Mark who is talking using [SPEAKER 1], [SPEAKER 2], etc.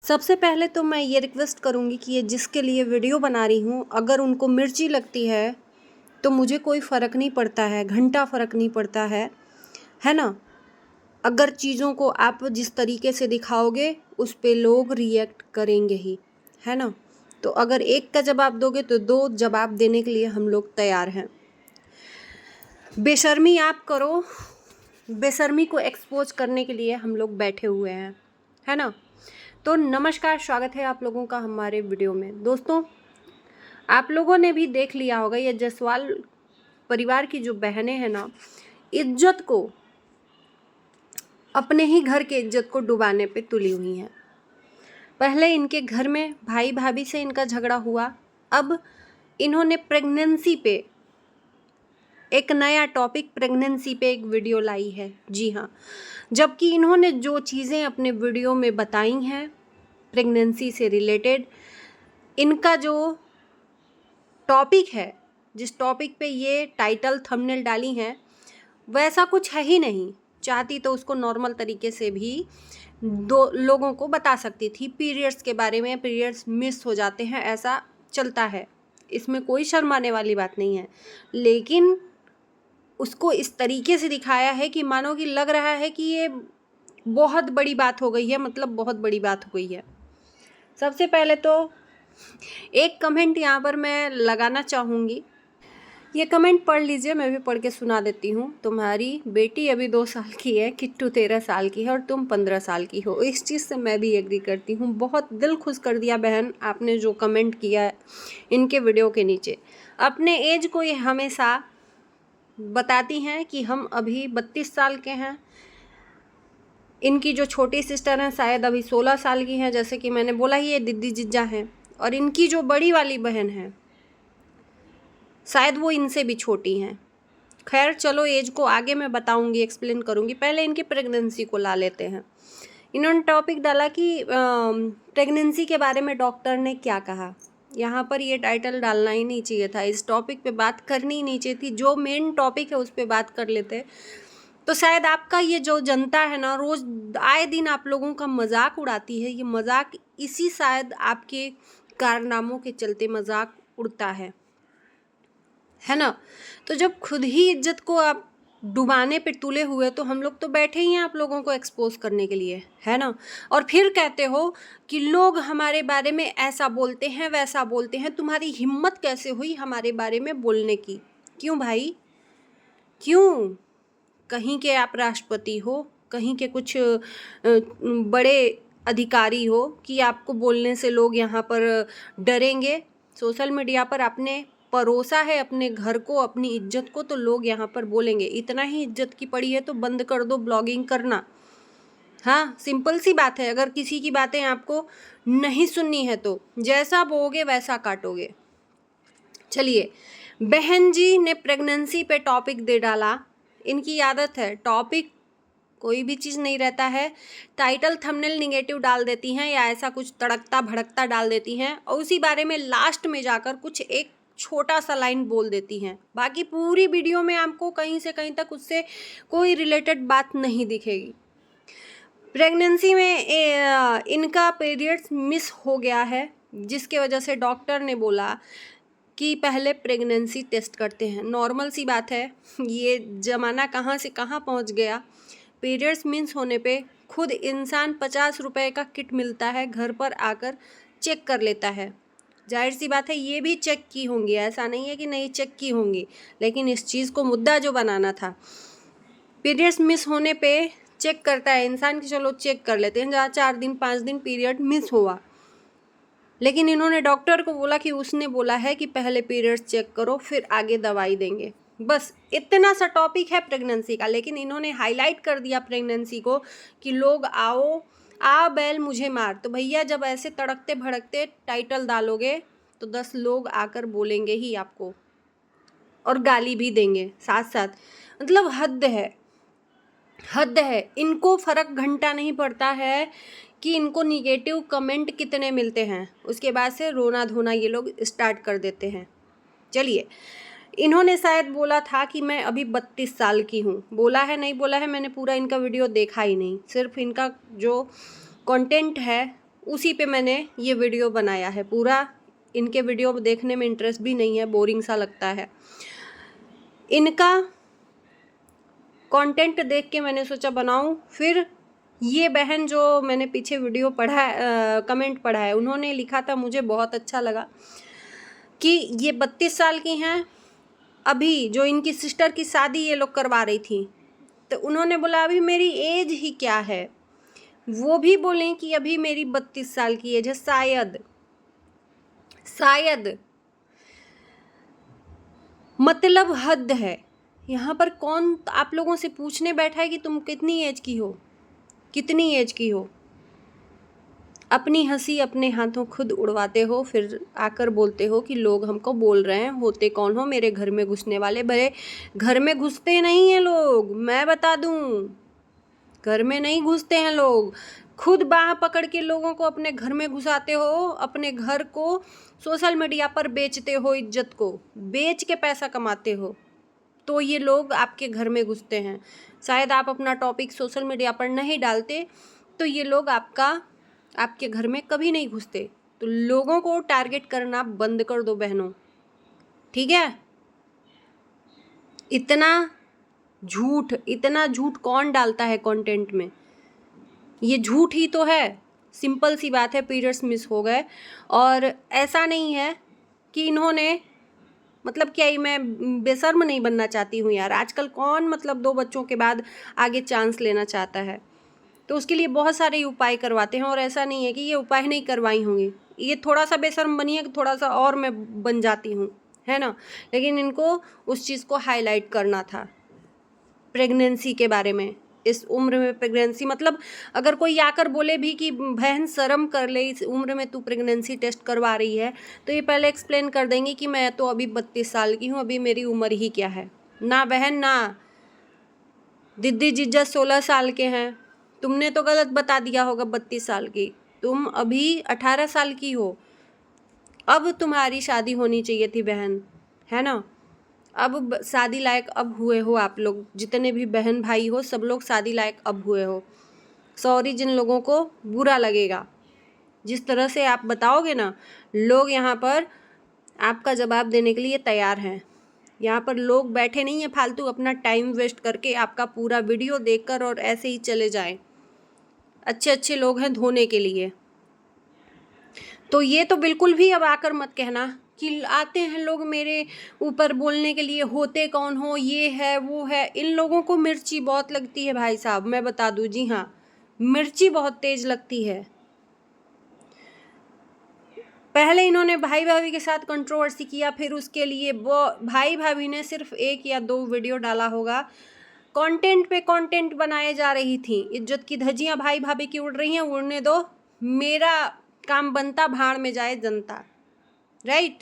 [SPEAKER 1] सबसे पहले तो मैं ये रिक्वेस्ट करूँगी कि ये जिसके लिए वीडियो बना रही हूँ, अगर उनको मिर्ची लगती है तो मुझे कोई फ़र्क नहीं पड़ता है, घंटा फ़र्क नहीं पड़ता है ना? अगर चीज़ों को आप जिस तरीके से दिखाओगे उस पे लोग रिएक्ट करेंगे ही, है ना? तो अगर एक का जवाब दोगे तो दो जवाब देने के लिए हम लोग तैयार हैं। बेशर्मी आप करो, बेशर्मी को एक्सपोज करने के लिए हम लोग बैठे हुए हैं, है ना? तो नमस्कार, स्वागत है आप लोगों का हमारे वीडियो में। दोस्तों, आप लोगों ने भी देख लिया होगा, ये जायसवाल परिवार की जो बहनें हैं ना, इज्जत को, अपने ही घर के इज्जत को डुबाने पे तुली हुई हैं। पहले इनके घर में भाई भाभी से इनका झगड़ा हुआ, अब इन्होंने प्रेगनेंसी पे एक नया टॉपिक, प्रेगनेंसी पे एक वीडियो लाई है। जी हाँ, जबकि इन्होंने जो चीज़ें अपने वीडियो में बताई हैं प्रेगनेंसी से रिलेटेड, इनका जो टॉपिक है, जिस टॉपिक पे ये टाइटल थंबनेल डाली हैं, वैसा कुछ है ही नहीं। चाहती तो उसको नॉर्मल तरीके से भी दो लोगों को बता सकती थी। पीरियड्स के बारे में, पीरियड्स मिस हो जाते हैं, ऐसा चलता है, इसमें कोई शर्माने वाली बात नहीं है। लेकिन उसको इस तरीके से दिखाया है कि मानो कि लग रहा है कि ये बहुत बड़ी बात हो गई है, मतलब बहुत बड़ी बात हो गई है। सबसे पहले तो एक कमेंट यहाँ पर मैं लगाना चाहूँगी, ये कमेंट पढ़ लीजिए, मैं भी पढ़ के सुना देती हूँ। तुम्हारी बेटी अभी 2 साल की है, किट्टू 13 साल की है और तुम 15 साल की हो। इस चीज़ से मैं भी एग्री करती हूँ। बहुत दिल खुश कर दिया बहन आपने जो कमेंट किया है इनके वीडियो के नीचे। अपने एज को ये हमेशा बताती हैं कि हम अभी 32 साल के हैं। इनकी जो छोटी सिस्टर हैं शायद अभी 16 साल की हैं, जैसे कि मैंने बोला ही, ये दीदी जीजा हैं। और इनकी जो बड़ी वाली बहन है शायद वो इनसे भी छोटी हैं। खैर चलो, एज को आगे मैं बताऊंगी, एक्सप्लेन करूंगी। पहले इनकी प्रेगनेंसी को ला लेते हैं। इन्होंने टॉपिक डाला कि प्रेगनेंसी के बारे में डॉक्टर ने क्या कहा। यहाँ पर ये टाइटल डालना ही नहीं चाहिए था, इस टॉपिक पे बात करनी ही नहीं चाहिए थी। जो मेन टॉपिक है उस पर बात कर लेते तो शायद आपका ये जो जनता है ना, रोज़ आए दिन आप लोगों का मजाक उड़ाती है। ये मजाक इसी शायद आपके कारनामों के चलते मजाक उड़ता है ना? तो जब खुद ही इज्जत को आप डुबाने पे तुले हुए, तो हम लोग तो बैठे ही हैं आप लोगों को एक्सपोज करने के लिए, है ना? और फिर कहते हो कि लोग हमारे बारे में ऐसा बोलते हैं, वैसा बोलते हैं। तुम्हारी हिम्मत कैसे हुई हमारे बारे में बोलने की? क्यों भाई, क्यों? कहीं के आप राष्ट्रपति हो, कहीं के कुछ बड़े अधिकारी हो कि आपको बोलने से लोग यहाँ पर डरेंगे? सोशल मीडिया पर आपने परोसा है अपने घर को, अपनी इज्जत को, तो लोग यहाँ पर बोलेंगे। इतना ही इज्जत की पड़ी है तो बंद कर दो ब्लॉगिंग करना। हाँ, सिंपल सी बात है। अगर किसी की बातें आपको नहीं सुननी है तो जैसा बोओगे वैसा काटोगे। चलिए, बहन जी ने प्रेगनेंसी पे टॉपिक दे डाला। इनकी आदत है, टॉपिक कोई भी चीज़ नहीं रहता है, टाइटल थंबनेल निगेटिव डाल देती हैं या ऐसा कुछ तड़कता भड़कता डाल देती हैं और उसी बारे में लास्ट में जाकर कुछ एक छोटा सा लाइन बोल देती हैं। बाकी पूरी वीडियो में आपको कहीं से कहीं तक उससे कोई रिलेटेड बात नहीं दिखेगी। प्रेगनेंसी में इनका पीरियड्स मिस हो गया है, जिसके वजह से डॉक्टर ने बोला कि पहले प्रेगनेंसी टेस्ट करते हैं। नॉर्मल सी बात है, ये ज़माना कहाँ से कहाँ पहुँच गया। पीरियड्स मिस होने पे खुद इंसान 50 रुपए का किट मिलता है, घर पर आकर चेक कर लेता है। जाहिर सी बात है ये भी चेक की होंगी, ऐसा नहीं है कि नहीं चेक की होंगी, लेकिन इस चीज़ को मुद्दा जो बनाना था, पीरियड्स मिस होने पे चेक करता है इंसान कि चलो चेक कर लेते हैं, जहाँ 4 दिन 5 दिन पीरियड मिस हुआ। लेकिन इन्होंने डॉक्टर को बोला कि उसने बोला है कि पहले पीरियड्स चेक करो फिर आगे दवाई देंगे। बस इतना सा टॉपिक है प्रेगनेंसी का, लेकिन इन्होंने हाईलाइट कर दिया प्रेगनेंसी को कि लोग आओ आ बैल मुझे मार। तो भैया, जब ऐसे तड़कते भड़कते टाइटल डालोगे तो 10 लोग आकर बोलेंगे ही आपको और गाली भी देंगे साथ साथ। मतलब हद है, हद है। इनको फ़र्क घंटा नहीं पड़ता है कि इनको निगेटिव कमेंट कितने मिलते हैं, उसके बाद से रोना धोना ये लोग स्टार्ट कर देते हैं। चलिए, इन्होंने शायद बोला था कि मैं अभी 32 साल की हूँ। बोला है नहीं बोला है, मैंने पूरा इनका वीडियो देखा ही नहीं, सिर्फ इनका जो कंटेंट है उसी पे मैंने ये वीडियो बनाया है। पूरा इनके वीडियो देखने में इंटरेस्ट भी नहीं है, बोरिंग सा लगता है। इनका कंटेंट देख के मैंने सोचा बनाऊं। फिर ये बहन जो मैंने पीछे वीडियो पढ़ा कमेंट पढ़ा है, उन्होंने लिखा था, मुझे बहुत अच्छा लगा कि ये 32 साल की हैं। अभी जो इनकी सिस्टर की शादी ये लोग करवा रही थी, तो उन्होंने बोला अभी मेरी एज ही क्या है। वो भी बोलें कि अभी मेरी 32 साल की एज है। शायद मतलब हद है। यहाँ पर कौन आप लोगों से पूछने बैठा है कि तुम कितनी एज की हो, कितनी एज की हो। अपनी हंसी अपने हाथों खुद उड़वाते हो, फिर आकर बोलते हो कि लोग हमको बोल रहे हैं। होते कौन हो मेरे घर में घुसने वाले? भले घर में घुसते नहीं हैं लोग, मैं बता दूं, घर में नहीं घुसते हैं लोग। खुद बाह पकड़ के लोगों को अपने घर में घुसाते हो, अपने घर को सोशल मीडिया पर बेचते हो, इज्जत को बेच के पैसा कमाते हो, तो ये लोग आपके घर में घुसते हैं। शायद आप अपना टॉपिक सोशल मीडिया पर नहीं डालते तो ये लोग आपके घर में कभी नहीं घुसते। तो लोगों को टारगेट करना बंद कर दो बहनों, ठीक है? इतना झूठ कौन डालता है कंटेंट में? ये झूठ ही तो है। सिंपल सी बात है, पीरियड्स मिस हो गए। और ऐसा नहीं है कि इन्होंने मतलब क्या ही, मैं बेशर्म नहीं बनना चाहती हूँ यार। आजकल कौन मतलब 2 बच्चों के बाद आगे चांस लेना चाहता है? तो उसके लिए बहुत सारे उपाय करवाते हैं, और ऐसा नहीं है कि ये उपाय नहीं करवाई होंगी। ये थोड़ा सा बेशर्म बनी है, थोड़ा सा और मैं बन जाती हूँ, है ना? लेकिन इनको उस चीज़ को हाईलाइट करना था, प्रेगनेंसी के बारे में। इस उम्र में प्रेगनेंसी मतलब अगर कोई आकर बोले भी कि बहन शर्म कर ले, इस उम्र में तू प्रेगनेंसी टेस्ट करवा रही है, तो ये पहले एक्सप्लेन कर देंगे कि मैं तो अभी 32 साल की हूँ, अभी मेरी उम्र ही क्या है। ना बहन ना, दीदी जीजा 16 साल के हैं। तुमने तो गलत बता दिया होगा 32 साल की, तुम अभी 18 साल की हो। अब तुम्हारी शादी होनी चाहिए थी बहन, है ना? अब शादी लायक अब हुए हो आप लोग, जितने भी बहन भाई हो सब लोग शादी लायक अब हुए हो। सॉरी जिन लोगों को बुरा लगेगा, जिस तरह से आप बताओगे ना, लोग यहाँ पर आपका जवाब देने के लिए तैयार हैं। यहाँ पर लोग बैठे नहीं हैं फालतू अपना टाइम वेस्ट करके आपका पूरा वीडियो देखकर और ऐसे ही चले जाएं। अच्छे अच्छे लोग हैं धोने के लिए। तो ये तो बिल्कुल भी अब आकर मत कहना कि आते हैं लोग मेरे ऊपर बोलने के लिए, होते कौन हो, ये है वो है। इन लोगों को मिर्ची बहुत लगती है भाई साहब, मैं बता दूं। जी हाँ, मिर्ची बहुत तेज लगती है। पहले इन्होंने भाई भाभी के साथ कंट्रोवर्सी किया, फिर उसके लिए वो भाई भाभी ने सिर्फ 1 या 2 वीडियो डाला होगा। कंटेंट पे कंटेंट बनाए जा रही थी। इज्जत की धज्जियां भाई भाभी की उड़ रही हैं, उड़ने दो। मेरा काम बनता भाड़ में जाए जनता, राइट?